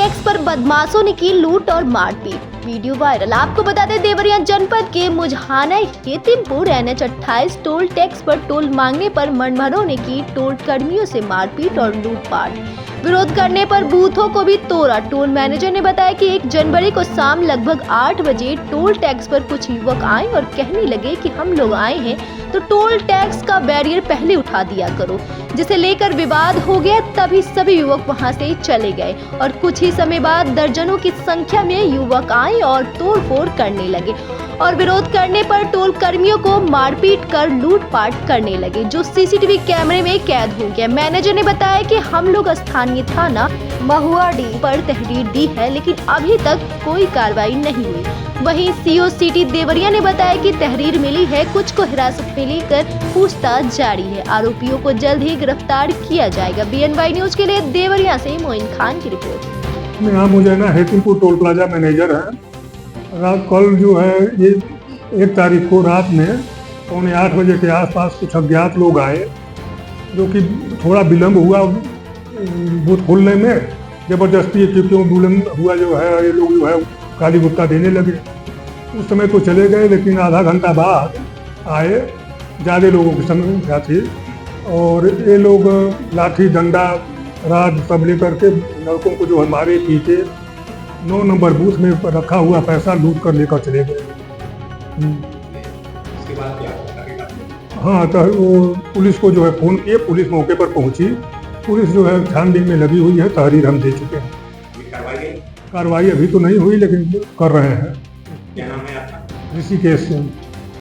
Tax पर बदमाशों ने की लूट और मारपीट। Video viral. आपको बता दें, देवरिया जनपद के मुजहाना हेतिमपुर NH 28 टोल टैक्स पर टोल मांगने पर मनभरों ने की टोल कर्मियों से मारपीट और लूटपाट। विरोध करने पर बूथों को भी तोड़ा। टोल मैनेजर ने बताया कि 1 जनवरी को शाम लगभग 8 बजे टोल टैक्स पर कुछ युवक आए और कहने लगे कि हम लोग आए हैं तो टोल टैक्स का बैरियर पहले उठा दिया करो, जिसे लेकर विवाद हो गया। तभी सभी युवक वहां से चले गए और कुछ ही समय बाद दर्जनों की संख्या में युवक आए और तोड़फोड़ करने लगे और विरोध करने पर टोल कर्मियों को मारपीट कर लूटपाट करने लगे, जो सीसीटीवी कैमरे में कैद हो गया। मैनेजर ने बताया कि हम लोग स्थानीय थाना महुआडीह पर तहरीर दी है, लेकिन अभी तक कोई कार्रवाई नहीं हुई। वहीं CO सिटी देवरिया ने बताया कि तहरीर मिली है, कुछ को हिरासत में लेकर पूछताछ जारी है। आरोपियों को जल्द ही गिरफ्तार किया जाएगा। BNY न्यूज के लिए देवरिया से मोइन खान की रिपोर्ट। यहाँ मुझे हेतिमपुर टोल प्लाजा मैनेजर है। रात कल जो है ये 1 तारीख को रात में 7:45 बजे के आसपास कुछ अज्ञात लोग आए, जो कि थोड़ा विलम्ब हुआ बूथ खोलने में। जबरदस्ती क्यों विलम्ब हुआ जो है, ये लोग जो है गाली गुट्टा देने लगे। उस समय तो चले गए, लेकिन आधा घंटा बाद आए, ज़्यादा लोगों की संख्या थी और ये लोग लाठी डंडा राड सब लेकर के लड़कों को जो है मारे पीटे। 9 नंबर बूथ में रखा हुआ पैसा लूट कर लेकर चले गए। इसके बाद क्या? हाँ, तो वो पुलिस को जो है फ़ोन किए, पुलिस मौके पर पहुंची। पुलिस जो है छानबीन में लगी हुई है, तहरीर हम दे चुके हैं। कार्रवाई अभी तो नहीं हुई, लेकिन कर रहे हैं। क्या नाम है आपका? ऋषिकेश सिंह।